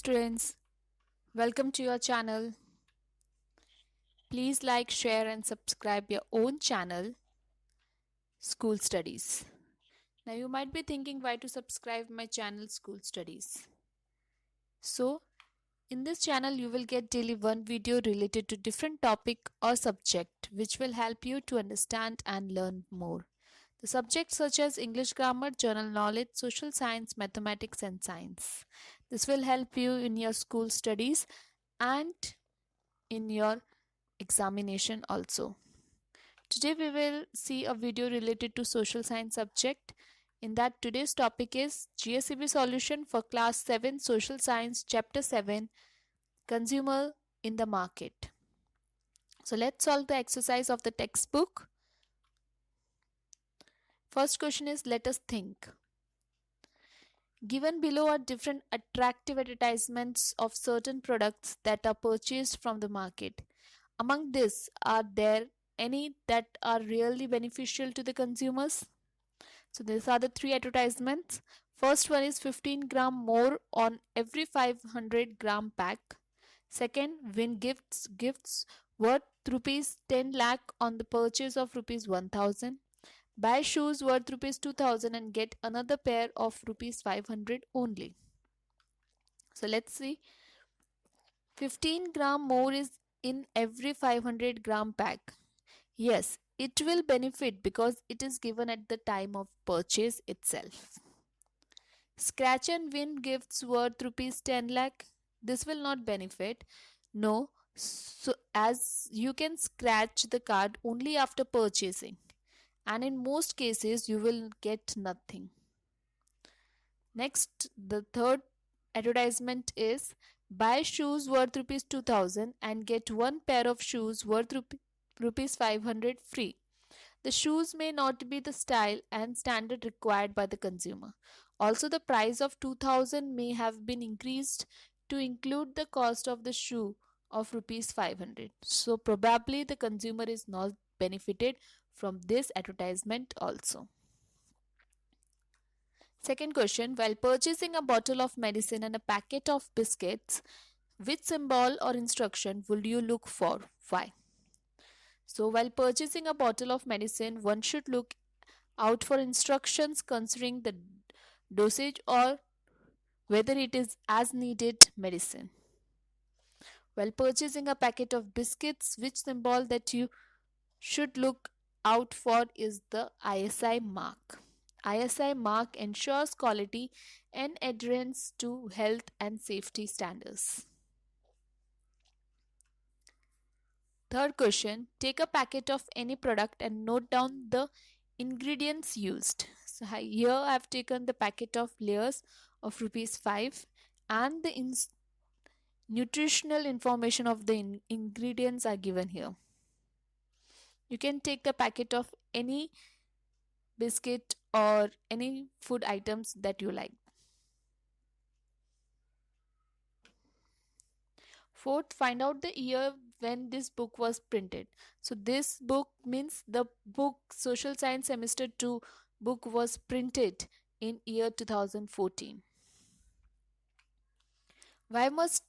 students, welcome to your channel. Please like, share and subscribe your own channel, School Studies. Now you might be thinking why to subscribe my channel School Studies. So, in this channel you will get daily one video related to different topic or subject which will help you to understand and learn more. The subjects such as English grammar, general knowledge, social science, mathematics and science. This will help you in your school studies and in your examination also. Today we will see a video related to social science subject. In that today's topic is GSEB solution for class 7 social science chapter 7 consumer in the market. So let's solve the exercise of the textbook. First question is, let us think. Given below are different attractive advertisements of certain products that are purchased from the market. Among these, are there any that are really beneficial to the consumers? So these are the three advertisements. First one is 15 gram more on every 500 gram pack. Second, win gifts worth rupees 10 lakh on the purchase of rupees 1000. Buy shoes worth rupees 2000 and get another pair of rupees 500 only. So let's see. 15 gram more is in every 500 gram pack. Yes, it will benefit because it is given at the time of purchase itself. Scratch and win gifts worth rupees 10 lakh. This will not benefit. No, so as you can scratch the card only after purchasing, and in most cases you will get nothing. Next, the third advertisement is buy shoes worth rupees 2000 and get one pair of shoes worth rupees 500 free. The shoes may not be the style and standard required by the consumer. Also, the price of 2000 may have been increased to include the cost of the shoe of rupees 500. So probably the consumer is not benefited from this advertisement also. Second question, while purchasing a bottle of medicine and a packet of biscuits, which symbol or instruction would you look for? Why? So while purchasing a bottle of medicine, one should look out for instructions concerning the dosage or whether it is as needed medicine. While purchasing a packet of biscuits, which symbol that you should look out for is the ISI mark. ISI mark ensures quality and adherence to health and safety standards. Third question, take a packet of any product and note down the ingredients used. So here I have taken the packet of layers of rupees 5 and the nutritional information of the ingredients are given here. You can take the packet of any biscuit or any food items that you like. Fourth, find out the year when this book was printed. So this book means the book Social Science Semester 2 book was printed in year 2014. Why must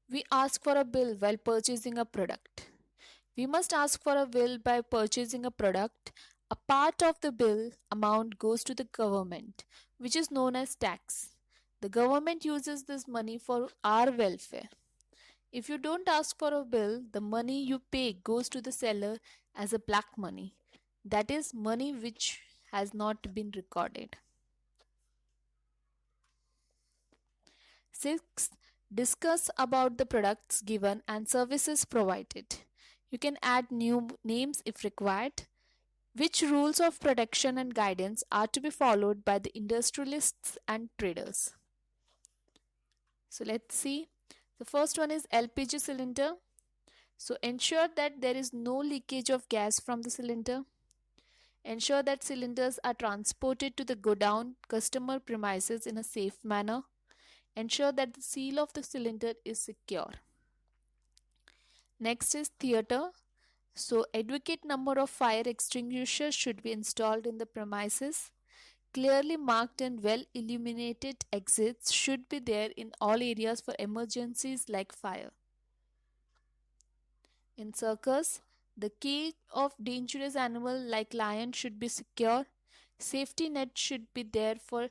we ask for a bill while purchasing a product? We must ask for a bill by purchasing a product. A part of the bill amount goes to the government, which is known as tax. The government uses this money for our welfare. If you don't ask for a bill, the money you pay goes to the seller as a black money. That is money which has not been recorded. Sixth, discuss about the products given and services provided. You can add new names if required. Which rules of protection and guidance are to be followed by the industrialists and traders? So let's see. The first one is LPG cylinder. So ensure that there is no leakage of gas from the cylinder. Ensure that cylinders are transported to the godown customer premises in a safe manner. Ensure that the seal of the cylinder is secure. Next is theater. So adequate number of fire extinguishers should be installed in the premises. Clearly marked and well illuminated exits should be there in all areas for emergencies like fire. In circus, the cage of dangerous animal like lion should be secure. Safety net should be there for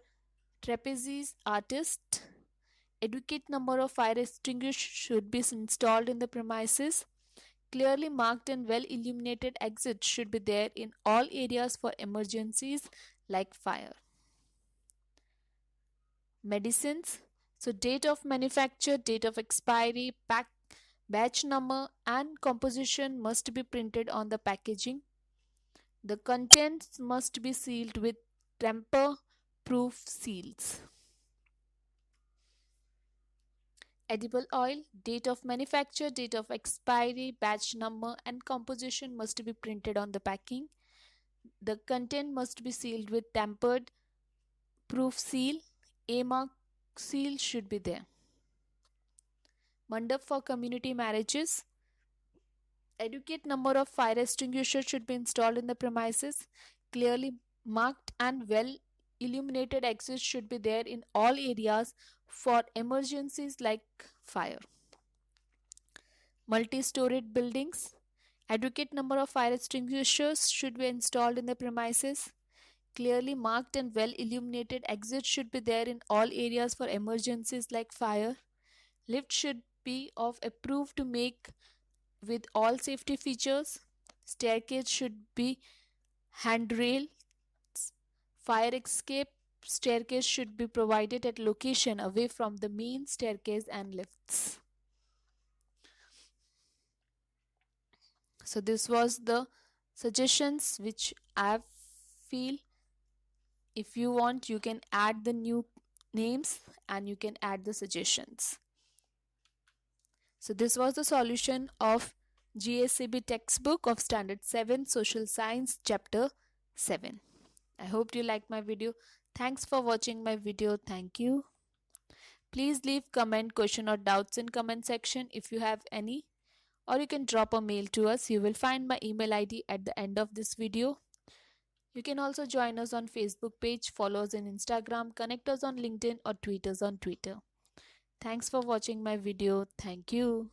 trapeze artists. Adequate number of fire extinguishers should be installed in the premises. Clearly marked and well illuminated exits should be there in all areas for emergencies like fire. Medicines. So date of manufacture, date of expiry, batch number and composition must be printed on the packaging. The contents must be sealed with tamper proof seals. Edible oil, date of manufacture, date of expiry, batch number and composition must be printed on the packing. The content must be sealed with tampered proof seal. A mark seal should be there. Mandap for community marriages. Adequate number of fire extinguishers should be installed in the premises. Clearly marked and well illuminated exits should be there in all areas for emergencies like fire. Multi-storied buildings. Adequate number of fire extinguishers should be installed in the premises. Clearly marked and well illuminated exits should be there in all areas for emergencies like fire. Lift should be of approved to make with all safety features. Staircase should be handrail. Fire escape staircase should be provided at location away from the main staircase and lifts. So this was the suggestions which I feel. If you want, you can add the new names and you can add the suggestions. So this was the solution of GSCB textbook of Standard 7 Social Science Chapter 7. I hope you liked my video. Thanks for watching my video. Thank you. Please leave comment, question or doubts in comment section if you have any, or you can drop a mail to us. You will find my email ID at the end of this video. You can also join us on Facebook page, follow us on Instagram, connect us on LinkedIn or tweet us on Twitter. Thanks for watching my video. Thank you.